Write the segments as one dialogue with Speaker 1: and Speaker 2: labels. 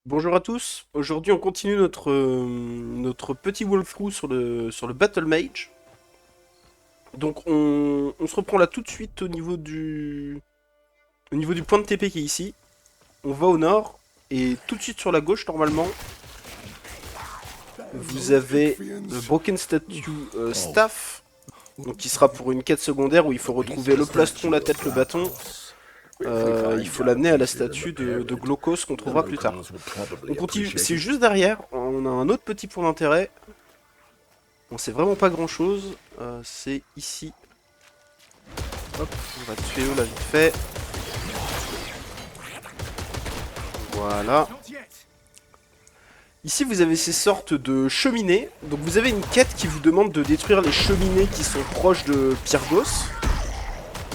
Speaker 1: Bonjour à tous, aujourd'hui on continue notre petit walkthrough sur le Battle Mage. Donc on se reprend là tout de suite au niveau du point de TP qui est ici. On va au nord et tout de suite sur la gauche normalement vous avez le Broken Statue Staff, donc qui sera pour une quête secondaire où il faut retrouver le plastron, la tête, le bâton. Il faut l'amener à la statue de Glaucos qu'on trouvera plus tard. On continue, c'est juste derrière, on a un autre petit point d'intérêt. Bon, c'est vraiment pas grand chose, c'est ici. Hop, on va tuer eux là vite fait. Voilà. Ici vous avez ces sortes de cheminées. Donc vous avez une quête qui vous demande de détruire les cheminées qui sont proches de Pyrgos.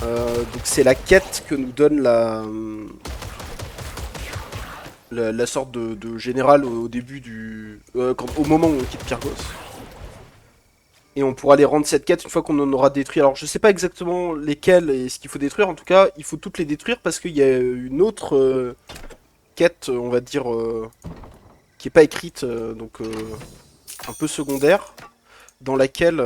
Speaker 1: Donc c'est la quête que nous donne la sorte de général au début au moment où on quitte Pyrgos. Et on pourra les rendre cette quête une fois qu'on en aura détruit. Alors je sais pas exactement lesquelles et ce qu'il faut détruire. En tout cas, il faut toutes les détruire parce qu'il y a une autre quête, on va dire, qui est pas écrite, donc un peu secondaire, dans laquelle...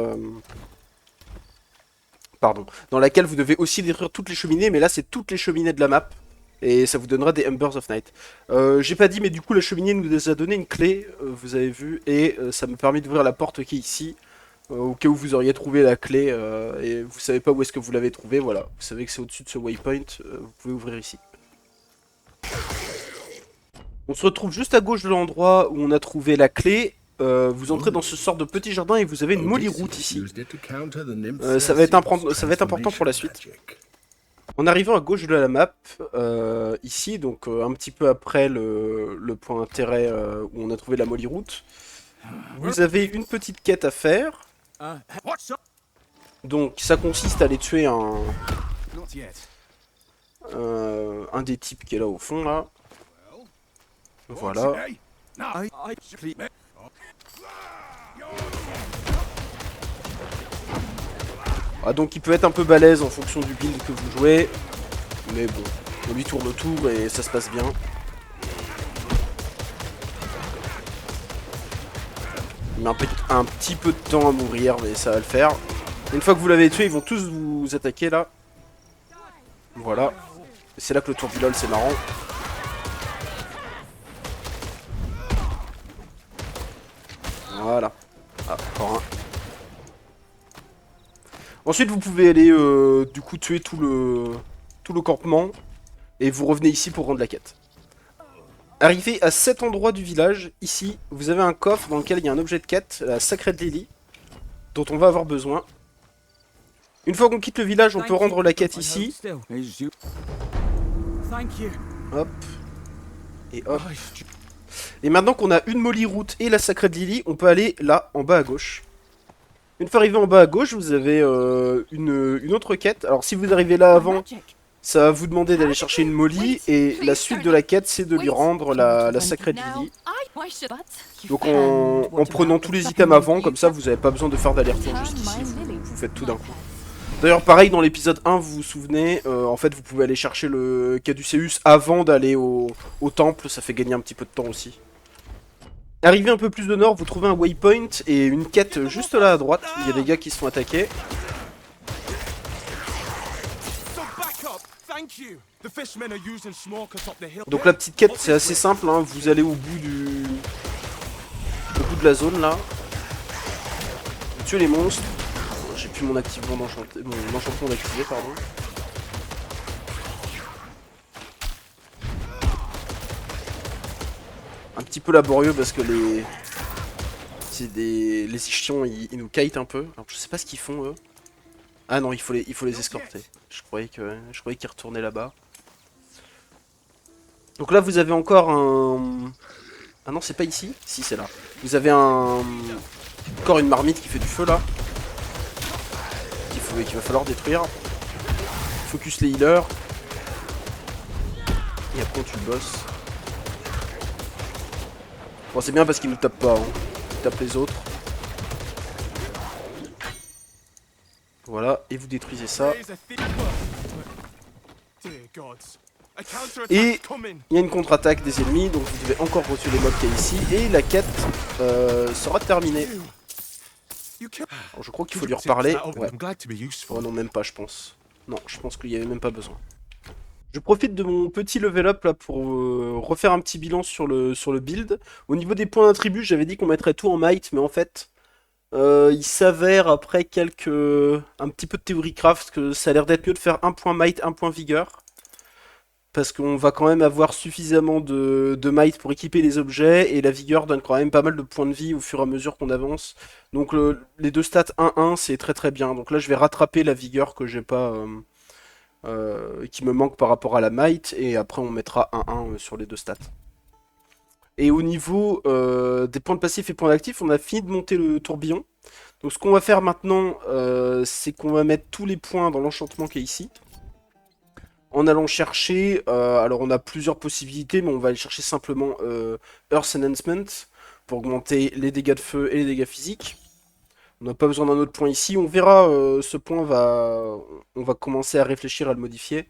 Speaker 1: pardon. Dans laquelle vous devez aussi détruire toutes les cheminées, mais là c'est toutes les cheminées de la map. Et ça vous donnera des Embers of Night. J'ai pas dit, mais du coup la cheminée nous a donné une clé, vous avez vu, et ça me permet d'ouvrir la porte qui est ici. Au cas où vous auriez trouvé la clé et vous savez pas où est-ce que vous l'avez trouvée, voilà. Vous savez que c'est au-dessus de ce waypoint, vous pouvez ouvrir ici. On se retrouve juste à gauche de l'endroit où on a trouvé la clé. Vous entrez dans ce sort de petit jardin et vous avez une molly route ici. Ça va être important pour la suite. En arrivant à gauche de la map, ici, donc un petit peu après le point d'intérêt où on a trouvé la molly route, vous avez une petite quête à faire. Donc ça consiste à aller tuer un des types qui est là au fond là. Voilà. Ah, donc il peut être un peu balèze en fonction du build que vous jouez. Mais bon, on lui tourne autour et ça se passe bien. Il met un petit peu de temps à mourir, mais ça va le faire. Une fois que vous l'avez tué, ils vont tous vous attaquer là. Voilà. C'est là que le tour du LOL c'est marrant. Voilà. Ah, encore un. Ensuite vous pouvez aller du coup tuer tout le campement. Et vous revenez ici pour rendre la quête. Arrivé à cet endroit du village, ici, vous avez un coffre dans lequel il y a un objet de quête, la Sacred Lily, dont on va avoir besoin. Une fois qu'on quitte le village, on peut rendre la quête ici. Hop. Et hop. Et maintenant qu'on a une molly route et la Sacred Lily, on peut aller là, en bas à gauche. Une fois arrivé en bas à gauche, vous avez une autre quête. Alors si vous arrivez là avant, ça va vous demander d'aller chercher une molly. Et la suite de la quête, c'est de lui rendre la Sacred Lily. Donc en prenant tous les items avant, comme ça vous n'avez pas besoin de faire d'aller-retour jusqu'ici, vous faites tout d'un coup. D'ailleurs pareil dans l'épisode 1 vous vous souvenez, en fait vous pouvez aller chercher le Caduceus avant d'aller au temple, ça fait gagner un petit peu de temps aussi. Arrivé un peu plus de nord, vous trouvez un waypoint et une quête juste là à droite, il y a des gars qui se font attaquer. Donc la petite quête c'est assez simple, hein. Vous allez au bout de la zone là. Vous tuez les monstres. J'ai plus mon enchantement d'activer, pardon. Un petit peu laborieux parce que les ischions ils nous kitent un peu. Alors je sais pas ce qu'ils font eux. Ah non, il faut les escorter. Je croyais qu'ils retournaient là-bas. Donc là vous avez encore un... Ah non c'est pas ici. Si c'est là. Vous avez encore une marmite qui fait du feu là. Qu'il va falloir détruire. Focus les healers. Et après on tue le boss. Bon c'est bien parce qu'il nous tape pas, hein. Il tape les autres. Voilà, et vous détruisez ça. Et il y a une contre-attaque des ennemis, donc vous devez encore retuer les mobs qu'il y a ici. Et la quête sera terminée. Alors, je crois qu'il faut lui reparler. Ouais. Oh non, même pas, je pense. Non, je pense qu'il n'y avait même pas besoin. Je profite de mon petit level up là pour refaire un petit bilan sur le build. Au niveau des points d'attribut, j'avais dit qu'on mettrait tout en might, mais en fait, il s'avère après un petit peu de théorie craft que ça a l'air d'être mieux de faire un point might, un point vigueur. Parce qu'on va quand même avoir suffisamment de might pour équiper les objets, et la vigueur donne quand même pas mal de points de vie au fur et à mesure qu'on avance. Donc les deux stats 1-1, c'est très très bien. Donc là je vais rattraper la vigueur que j'ai pas, qui me manque par rapport à la might, et après on mettra 1-1 sur les deux stats. Et au niveau des points de passif et points d'actif, on a fini de monter le tourbillon. Donc ce qu'on va faire maintenant, c'est qu'on va mettre tous les points dans l'enchantement qui est ici. En allant chercher, alors on a plusieurs possibilités, mais on va aller chercher simplement Earth Enhancement pour augmenter les dégâts de feu et les dégâts physiques. On n'a pas besoin d'un autre point ici, on verra, ce point on va commencer à réfléchir à le modifier.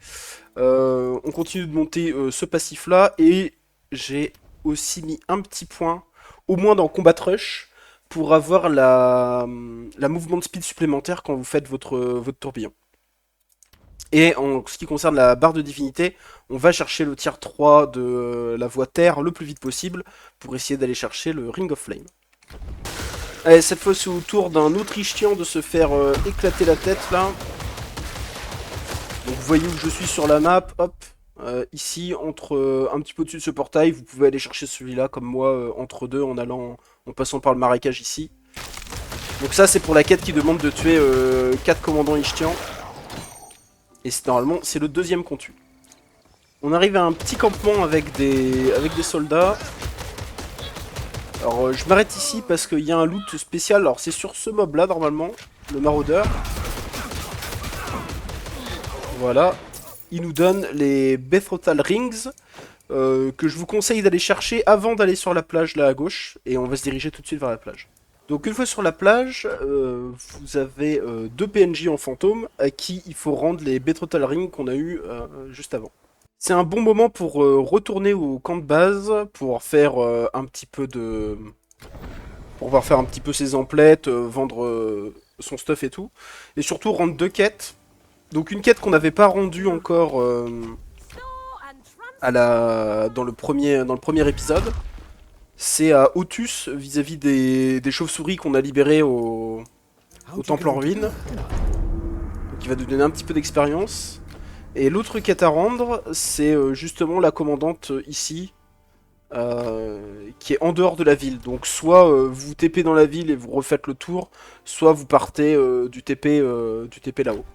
Speaker 1: On continue de monter ce passif là, et j'ai aussi mis un petit point, au moins dans Combat Rush, pour avoir la mouvement de speed supplémentaire quand vous faites votre tourbillon. Et en ce qui concerne la barre de divinité, on va chercher le tier 3 de la voie terre le plus vite possible pour essayer d'aller chercher le Ring of Flame. Allez, cette fois c'est au tour d'un Autrichien de se faire éclater la tête là. Donc vous voyez où je suis sur la map, hop, ici entre un petit peu au-dessus de ce portail, vous pouvez aller chercher celui-là comme moi entre deux en passant par le marécage ici. Donc ça c'est pour la quête qui demande de tuer 4 commandants Ishtian. Et normalement, c'est le deuxième qu'on tue. On arrive à un petit campement avec des soldats. Alors, je m'arrête ici parce qu'il y a un loot spécial. Alors, c'est sur ce mob là, normalement, le maraudeur. Voilà. Il nous donne les Bethrothal Rings, que je vous conseille d'aller chercher avant d'aller sur la plage là à gauche. Et on va se diriger tout de suite vers la plage. Donc une fois sur la plage, vous avez deux PNJ en fantôme à qui il faut rendre les Bethrothal Rings qu'on a eu juste avant. C'est un bon moment pour retourner au camp de base, pour faire un petit peu de... pour pouvoir faire un petit peu ses emplettes, vendre son stuff et tout. Et surtout rendre deux quêtes. Donc une quête qu'on n'avait pas rendue encore dans le premier épisode. C'est à Otus vis-à-vis des chauves-souris qu'on a libérés au temple en ruine. Donc il va nous donner un petit peu d'expérience. Et l'autre quête à rendre, c'est justement la commandante ici, qui est en dehors de la ville. Donc soit vous TP dans la ville et vous refaites le tour, soit vous partez du TP là-haut.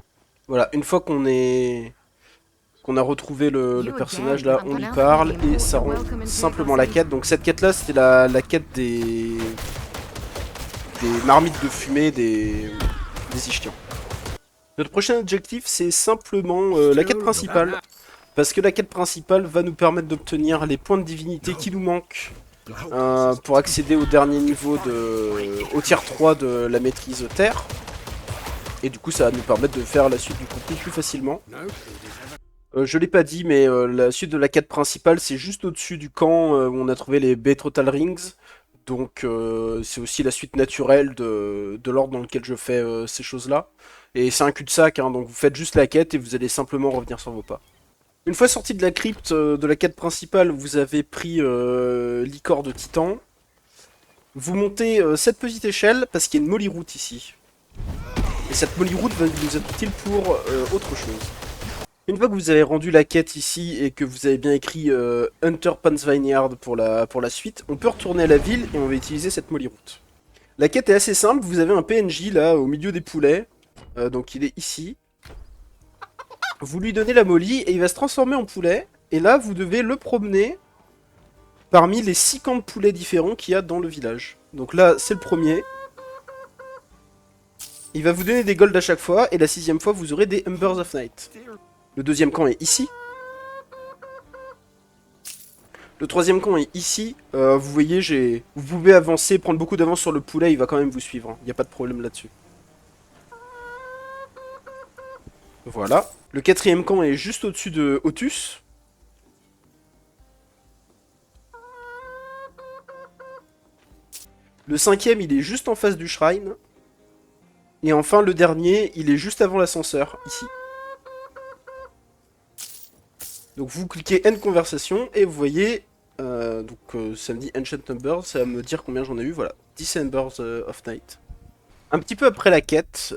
Speaker 1: Voilà, une fois qu'on a retrouvé le personnage là, on lui parle et ça rend simplement la quête. Donc cette quête là c'était la quête des marmites de fumée des Ishtians. Notre prochain objectif c'est simplement la quête principale. Parce que la quête principale va nous permettre d'obtenir les points de divinité qui nous manquent pour accéder au dernier niveau au tier 3 de la maîtrise terre. Et du coup ça va nous permettre de faire la suite du contenu plus facilement. Je l'ai pas dit, mais la suite de la quête principale, c'est juste au-dessus du camp où on a trouvé les Bethrothal Rings. Donc c'est aussi la suite naturelle de l'ordre dans lequel je fais ces choses-là. Et c'est un cul-de-sac, hein, donc vous faites juste la quête et vous allez simplement revenir sur vos pas. Une fois sorti de la crypte de la quête principale, vous avez pris l'icor de Titan. Vous montez cette petite échelle parce qu'il y a une molly route ici. Et cette molly route va nous être utile pour autre chose. Une fois que vous avez rendu la quête ici et que vous avez bien écrit Hunter Pan's Vineyard pour la suite, on peut retourner à la ville et on va utiliser cette molly route. La quête est assez simple, vous avez un PNJ là au milieu des poulets, donc il est ici. Vous lui donnez la molly et il va se transformer en poulet, et là vous devez le promener parmi les 6 camps de poulets différents qu'il y a dans le village. Donc là c'est le premier. Il va vous donner des golds à chaque fois, et la 6ème fois vous aurez des Embers of Night. Le deuxième camp est ici. Le troisième camp est ici. Vous voyez, vous pouvez avancer, prendre beaucoup d'avance sur le poulet, il va quand même vous suivre. Il n'y a pas de problème là-dessus. Voilà. Le 4ème camp est juste au-dessus de Otus. Le cinquième, il est juste en face du shrine. Et enfin, le dernier, il est juste avant l'ascenseur, ici. Donc vous cliquez End Conversation et vous voyez, ça me dit Ancient Numbers, ça va me dire combien j'en ai eu, voilà, 10 Embers of Night. Un petit peu après la quête,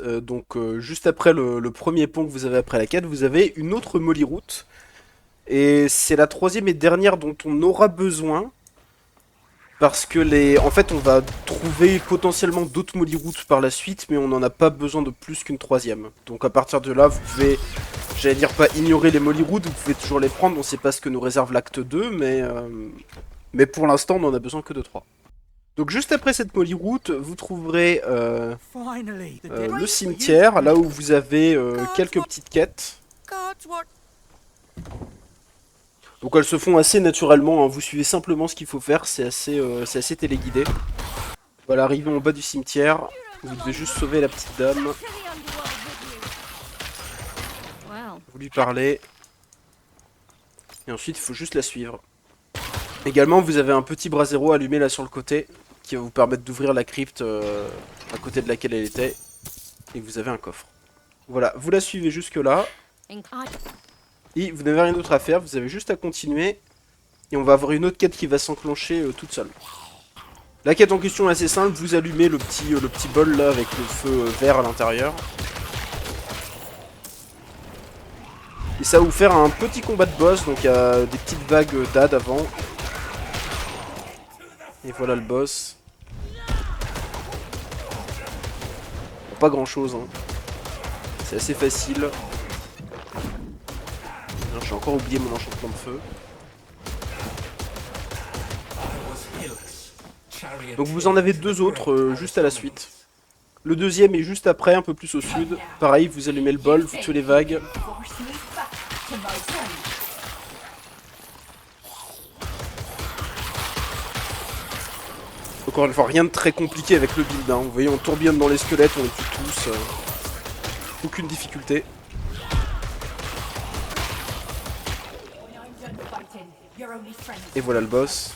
Speaker 1: juste après le premier pont que vous avez après la quête, vous avez une autre Molly Route. Et c'est la troisième et dernière dont on aura besoin. Parce que en fait, on va trouver potentiellement d'autres Molly Routes par la suite, mais on n'en a pas besoin de plus qu'une troisième. Donc à partir de là, vous pouvez, j'allais dire pas ignorer les Molly Routes, vous pouvez toujours les prendre, on sait pas ce que nous réserve l'acte 2, mais pour l'instant, on n'en a besoin que de 3. Donc juste après cette Molly Route, vous trouverez le cimetière, là où vous avez quelques petites quêtes. Donc elles se font assez naturellement, hein. Vous suivez simplement ce qu'il faut faire, c'est assez téléguidé. Voilà, arrivé en bas du cimetière, vous devez juste sauver la petite dame. Vous lui parlez. Et ensuite il faut juste la suivre. Également vous avez un petit brasero allumé là sur le côté, qui va vous permettre d'ouvrir la crypte à côté de laquelle elle était. Et vous avez un coffre. Voilà, vous la suivez jusque là. Et vous n'avez rien d'autre à faire, vous avez juste à continuer. Et on va avoir une autre quête qui va s'enclencher toute seule. La quête en question est assez simple, vous allumez le petit bol là avec le feu vert à l'intérieur. Et ça va vous faire un petit combat de boss, donc il y a des petites vagues d'ad avant. Et voilà le boss. Bon, pas grand chose, hein. C'est assez facile. J'ai encore oublié mon enchantement de feu. Donc vous en avez deux autres juste à la suite. Le deuxième est juste après, un peu plus au sud. Pareil, vous allumez le bol, vous tuez les vagues. Encore une fois, rien de très compliqué avec le build, hein. Vous voyez, on tourbillonne dans les squelettes, on les tue tous. Aucune difficulté. Et voilà le boss.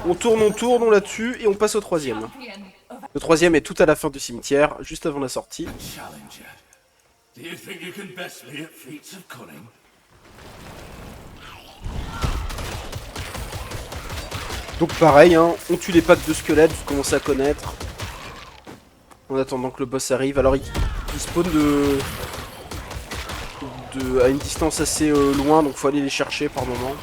Speaker 1: On tourne, on la tue et on passe au troisième. Le troisième est tout à la fin du cimetière, juste avant la sortie. Donc pareil, hein, on tue les packs de squelettes, vous commencez à connaître. En attendant que le boss arrive. Alors il spawn à une distance assez loin, donc faut aller les chercher par moment.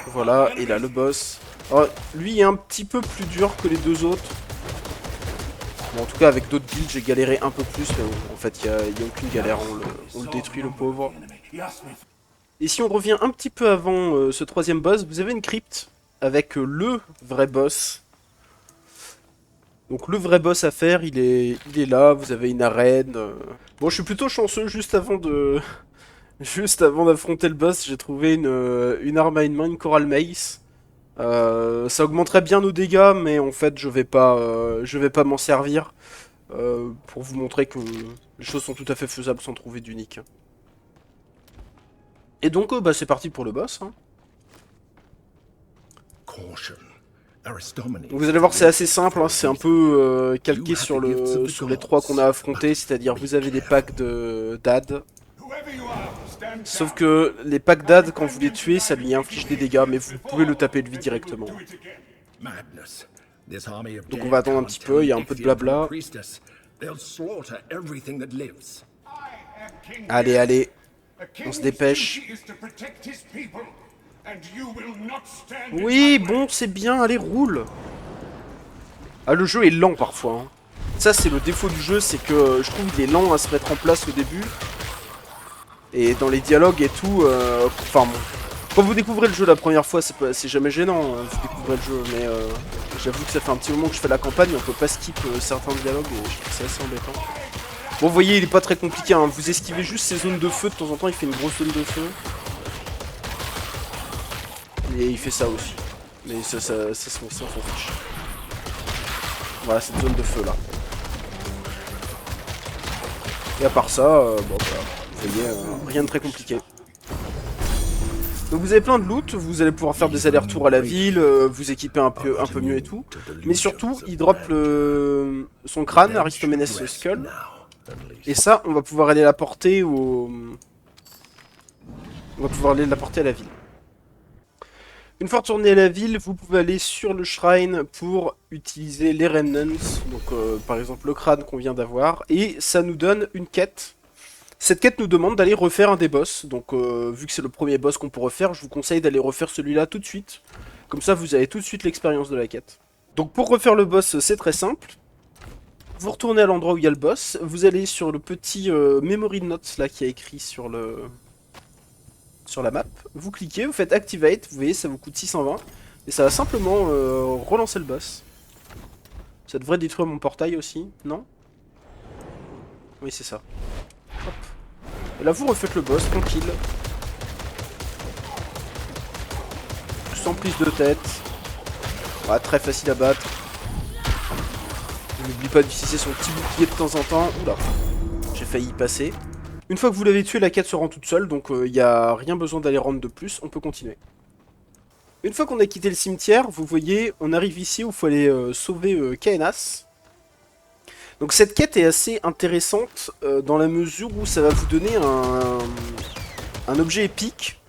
Speaker 1: Voilà, et là le boss. Alors, lui est un petit peu plus dur que les deux autres. Bon, en tout cas avec d'autres builds j'ai galéré un peu plus, mais en fait il n'y a aucune galère, on le détruit le pauvre. Et si on revient un petit peu avant ce troisième boss, vous avez une crypte avec le vrai boss. Donc le vrai boss à faire, il est là, vous avez une arène. Bon, je suis plutôt chanceux, juste avant d'affronter le boss, j'ai trouvé une arme à une main, une Coral Mace. Ça augmenterait bien nos dégâts, mais en fait je vais pas m'en servir pour vous montrer que les choses sont tout à fait faisables sans trouver d'unique. Et donc c'est parti pour le boss, hein. Donc vous allez voir, c'est assez simple, hein, c'est un peu calqué sur les trois qu'on a affrontés, c'est-à-dire vous avez des packs d'ad. Sauf que les packs d'ad, quand vous les tuez, ça lui inflige des dégâts, mais vous pouvez le taper de vie directement. Donc on va attendre un petit peu, il y a un peu de blabla. Allez, allez, on se dépêche. Oui, bon, c'est bien, allez, roule. Ah, le jeu est lent parfois, hein. Ça, c'est le défaut du jeu, c'est que je trouve qu'il est lent à se mettre en place au début. Et dans les dialogues et tout, enfin bon. Quand vous découvrez le jeu la première fois, c'est jamais gênant, hein, vous découvrez le jeu, mais j'avoue que ça fait un petit moment que je fais la campagne, on peut pas skip certains dialogues et je trouve ça assez embêtant. Bon, vous voyez, il est pas très compliqué, hein. Vous esquivez juste ces zones de feu, de temps en temps il fait une grosse zone de feu. Et il fait ça aussi. Mais ça s'en fiche. Voilà, cette zone de feu là. Et à part ça, bon, voilà. Vous voyez, rien de très compliqué. Donc vous avez plein de loot, vous allez pouvoir faire des allers-retours à la ville, vous équiper un peu mieux et tout. Mais surtout, il drop son crâne, Aristomenes Skull. Et ça, on va pouvoir aller l'apporter au... On va pouvoir aller l'apporter à la ville. Une fois retourné à la ville, vous pouvez aller sur le shrine pour utiliser les remnants. Donc par exemple le crâne qu'on vient d'avoir. Et ça nous donne une quête. Cette quête nous demande d'aller refaire un des boss. Donc vu que c'est le premier boss qu'on peut refaire, je vous conseille d'aller refaire celui-là tout de suite. Comme ça vous avez tout de suite l'expérience de la quête. Donc pour refaire le boss, c'est très simple. Vous retournez à l'endroit où il y a le boss. Vous allez sur le petit memory notes là qui est écrit sur la map. Vous cliquez, vous faites activate. Vous voyez, ça vous coûte 620. Et ça va simplement relancer le boss. Ça devrait détruire mon portail aussi, non? Oui, c'est ça. Hop. Et là, vous refaites le boss, tranquille. Sans prise de tête. Ouais, très facile à battre. N'oublie pas d'utiliser son petit bouclier de temps en temps. Oula, j'ai failli y passer. Une fois que vous l'avez tué, la quête se rend toute seule, donc il n'y a rien besoin d'aller rendre de plus, on peut continuer. Une fois qu'on a quitté le cimetière, vous voyez, on arrive ici où il faut aller sauver Kaenas. Donc cette quête est assez intéressante dans la mesure où ça va vous donner un objet épique,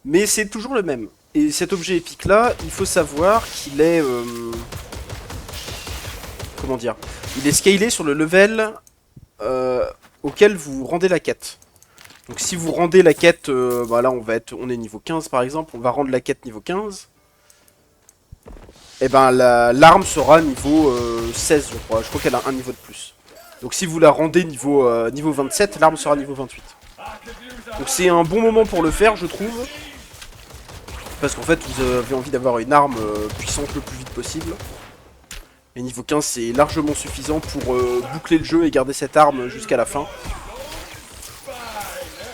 Speaker 1: mais c'est toujours le même. Et cet objet épique là, il faut savoir qu'il est... comment dire? Il est scalé sur le level auquel vous rendez la quête. Donc si vous rendez la quête, bah là on est niveau 15 par exemple, on va rendre la quête niveau 15. Et ben l'arme sera niveau 16 je crois qu'elle a un niveau de plus. Donc si vous la rendez niveau 27, l'arme sera niveau 28. Donc c'est un bon moment pour le faire je trouve. Parce qu'en fait vous avez envie d'avoir une arme puissante le plus vite possible. Et niveau 15 c'est largement suffisant pour boucler le jeu et garder cette arme jusqu'à la fin.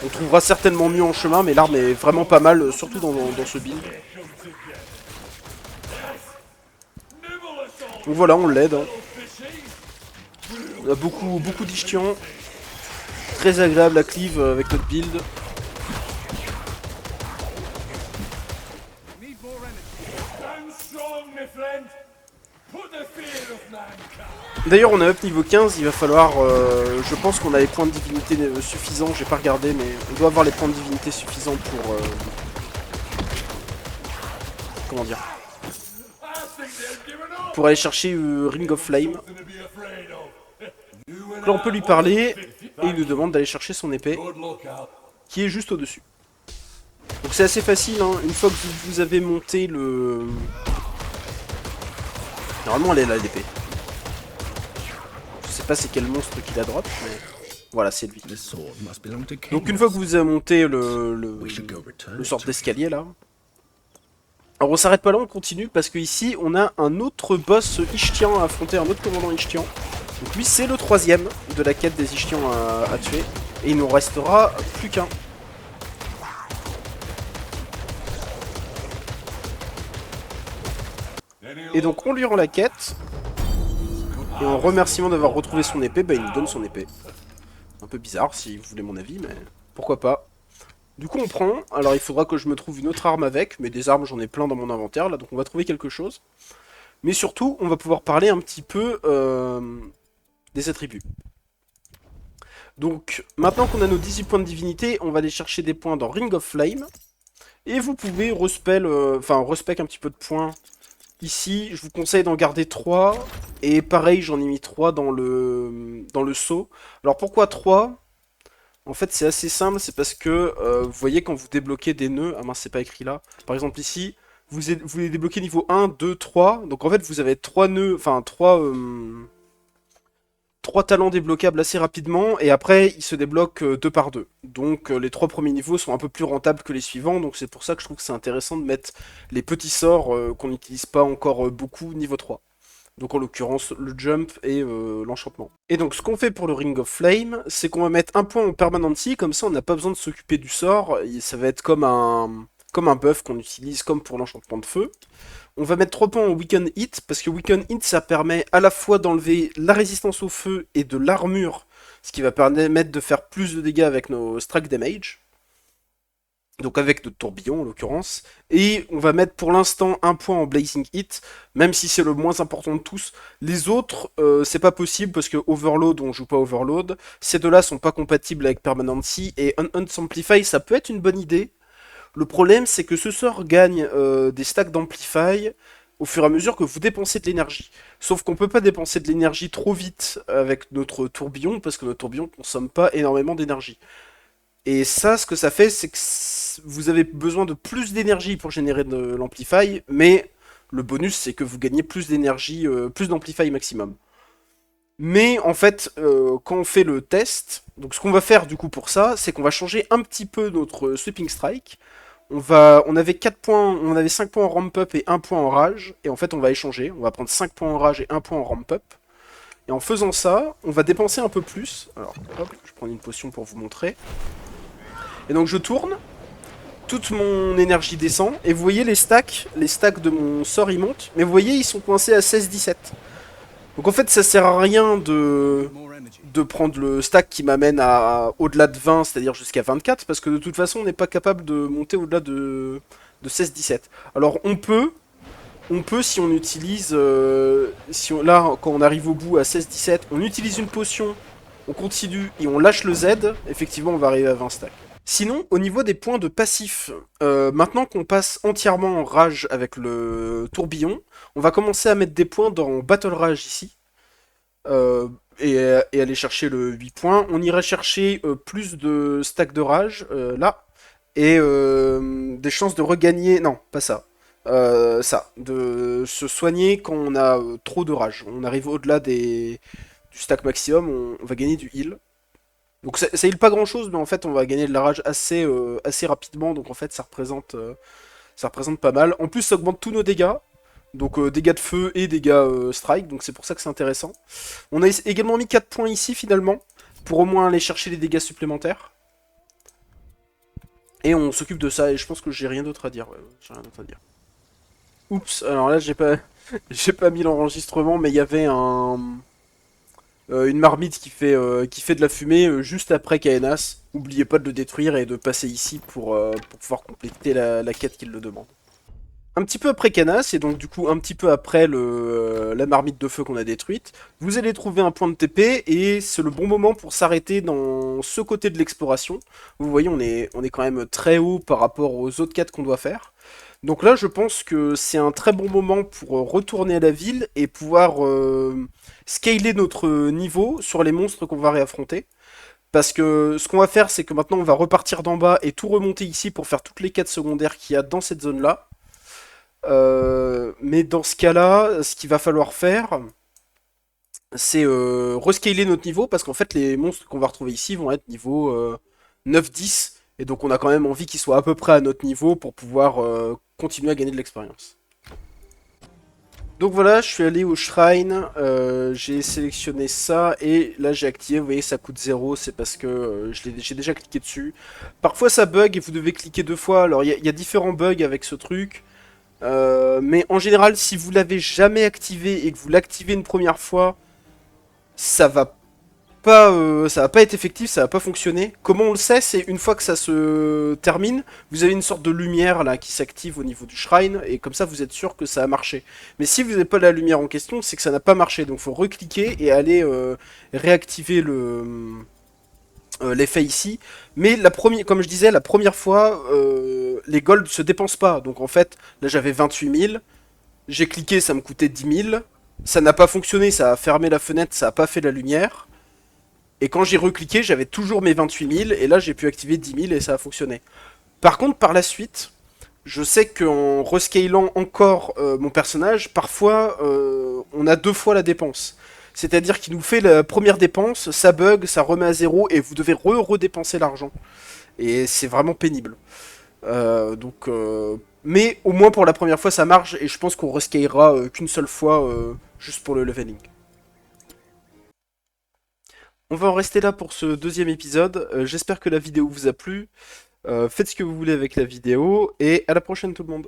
Speaker 1: On trouvera certainement mieux en chemin, mais l'arme est vraiment pas mal, surtout dans ce build. Donc voilà, on l'aide. Hein. On a beaucoup d'Ishtian. Très agréable à cleave avec notre build. D'ailleurs on est up niveau 15, il va falloir, je pense qu'on a les points de divinité suffisants, j'ai pas regardé mais on doit avoir les points de divinité suffisants pour, comment dire, pour aller chercher Ring of Flame. Donc là on peut lui parler et il nous demande d'aller chercher son épée qui est juste au dessus. Donc c'est assez facile, hein. Une fois que vous avez monté le... Normalement elle est là l'épée. Je sais pas c'est quel monstre qui la drop, mais voilà c'est lui. Donc une fois que vous avez monté le sorte d'escalier là, alors on s'arrête pas là, on continue parce que ici on a un autre boss Ishtian à affronter, un autre commandant Ishtian. Donc lui c'est le troisième de la quête des Ishtians à tuer et il nous restera plus qu'un. Et donc on lui rend la quête. Et en remerciement d'avoir retrouvé son épée, bah il nous donne son épée. Un peu bizarre si vous voulez mon avis, mais pourquoi pas. Du coup on prend, alors il faudra que je me trouve une autre arme avec, mais des armes j'en ai plein dans mon inventaire là, donc on va trouver quelque chose. Mais surtout, on va pouvoir parler un petit peu des attributs. Donc maintenant qu'on a nos 18 points de divinité, on va aller chercher des points dans Ring of Flame. Et vous pouvez respec un petit peu de points. Ici, je vous conseille d'en garder 3. Et pareil, j'en ai mis 3 dans le seau. Alors pourquoi 3? En fait, c'est assez simple. C'est parce que, vous voyez, quand vous débloquez des nœuds... Ah mince, c'est pas écrit là. Par exemple ici, vous les débloquez niveau 1, 2, 3. Donc en fait, vous avez 3 nœuds... Enfin, 3 talents débloquables assez rapidement, et après ils se débloquent 2 par 2. Donc les 3 premiers niveaux sont un peu plus rentables que les suivants, donc c'est pour ça que je trouve que c'est intéressant de mettre les petits sorts qu'on n'utilise pas encore beaucoup niveau 3. Donc en l'occurrence le jump et l'enchantement. Et donc ce qu'on fait pour le Ring of Flame, c'est qu'on va mettre un point en permanency, comme ça on n'a pas besoin de s'occuper du sort, et ça va être comme un buff qu'on utilise comme pour l'enchantement de feu. On va mettre 3 points en Weaken Hit, parce que Weaken Hit, ça permet à la fois d'enlever la résistance au feu et de l'armure ce qui va permettre de faire plus de dégâts avec nos strike damage. Donc avec notre tourbillon en l'occurrence. Et on va mettre pour l'instant un point en Blazing Hit, même si c'est le moins important de tous. Les autres, c'est pas possible parce que Overload, on joue pas Overload. Ces deux-là sont pas compatibles avec Permanency. Et Unhunt Amplify, ça peut être une bonne idée. Le problème, c'est que ce sort gagne des stacks d'Amplify au fur et à mesure que vous dépensez de l'énergie. Sauf qu'on peut pas dépenser de l'énergie trop vite avec notre tourbillon, parce que notre tourbillon consomme pas énormément d'énergie. Et ça, ce que ça fait, c'est que vous avez besoin de plus d'énergie pour générer de l'Amplify, mais le bonus, c'est que vous gagnez plus d'énergie, plus d'Amplify maximum. Mais en fait, quand on fait le test, donc ce qu'on va faire du coup pour ça, c'est qu'on va changer un petit peu notre Sweeping Strike. On avait 4 points, on avait 5 points en ramp up et 1 point en rage, et en fait on va échanger, on va prendre 5 points en rage et 1 point en ramp up. Et en faisant ça, on va dépenser un peu plus. Alors, hop, je prends une potion pour vous montrer. Et donc je tourne, toute mon énergie descend, et vous voyez les stacks de mon sort ils montent, mais vous voyez ils sont coincés à 16-17. Donc en fait ça sert à rien de prendre le stack qui m'amène à au-delà de 20, c'est-à-dire jusqu'à 24, parce que de toute façon on n'est pas capable de monter au-delà de 16-17. Alors on peut si on utilise, là quand on arrive au bout à 16-17, on utilise une potion, on continue et on lâche le Z, effectivement on va arriver à 20 stacks. Sinon, au niveau des points de passif, maintenant qu'on passe entièrement en rage avec le tourbillon, on va commencer à mettre des points dans Battle Rage ici. Et aller chercher le 8 points. On ira chercher plus de stacks de rage, là. Et des chances de regagner... Non, pas ça. Ça. De se soigner quand on a trop de rage. On arrive au-delà du stack maximum, on va gagner du heal. Donc ça heal pas grand chose, mais en fait on va gagner de la rage assez rapidement, donc en fait ça représente pas mal. En plus ça augmente tous nos dégâts, donc dégâts de feu et dégâts strike, donc c'est pour ça que c'est intéressant. On a également mis 4 points ici finalement, pour au moins aller chercher les dégâts supplémentaires. Et on s'occupe de ça, et je pense que j'ai rien d'autre à dire, ouais, j'ai rien d'autre à dire. Oups, alors là j'ai pas, j'ai pas mis l'enregistrement, mais il y avait une marmite qui fait de la fumée juste après Kaenas. N'oubliez pas de le détruire et de passer ici pour pouvoir compléter la quête qu'il le demande. Un petit peu après Kaenas, et donc du coup un petit peu après la marmite de feu qu'on a détruite, vous allez trouver un point de TP, et c'est le bon moment pour s'arrêter dans ce côté de l'exploration. Vous voyez, on est quand même très haut par rapport aux autres quêtes qu'on doit faire. Donc là, je pense que c'est un très bon moment pour retourner à la ville et pouvoir scaler notre niveau sur les monstres qu'on va réaffronter. Parce que ce qu'on va faire, c'est que maintenant on va repartir d'en bas et tout remonter ici pour faire toutes les quêtes secondaires qu'il y a dans cette zone-là. Mais dans ce cas-là, ce qu'il va falloir faire, c'est rescaler notre niveau, parce qu'en fait les monstres qu'on va retrouver ici vont être niveau 9-10. Et donc on a quand même envie qu'ils soient à peu près à notre niveau pour pouvoir continuer à gagner de l'expérience. Donc voilà, je suis allé au shrine, j'ai sélectionné ça, et là j'ai activé, vous voyez ça coûte 0, c'est parce que j'ai déjà cliqué dessus. Parfois ça bug et vous devez cliquer 2 fois, alors il y a différents bugs avec ce truc. Mais en général, si vous l'avez jamais activé et que vous l'activez une première fois, ça va pas être effectif, ça va pas fonctionner. Comment on le sait? C'est une fois que ça se termine, vous avez une sorte de lumière là qui s'active au niveau du shrine, et comme ça vous êtes sûr que ça a marché. Mais si vous n'avez pas la lumière en question, c'est que ça n'a pas marché, donc faut recliquer et aller réactiver l'effet ici. Mais comme je disais, la première fois, les golds se dépensent pas. Donc en fait, là j'avais 28 000, j'ai cliqué, ça me coûtait 10 000, ça n'a pas fonctionné, ça a fermé la fenêtre, ça a pas fait la lumière. Et quand j'ai recliqué, j'avais toujours mes 28 000, et là j'ai pu activer 10 000 et ça a fonctionné. Par contre, par la suite, je sais qu'en rescalant encore mon personnage, parfois on a 2 fois la dépense. C'est-à-dire qu'il nous fait la première dépense, ça bug, ça remet à 0, et vous devez redépenser l'argent. Et c'est vraiment pénible. Mais au moins pour la première fois ça marche, et je pense qu'on rescalera qu'une seule fois, juste pour le leveling. On va en rester là pour ce deuxième épisode. J'espère que la vidéo vous a plu. Faites ce que vous voulez avec la vidéo, et à la prochaine tout le monde.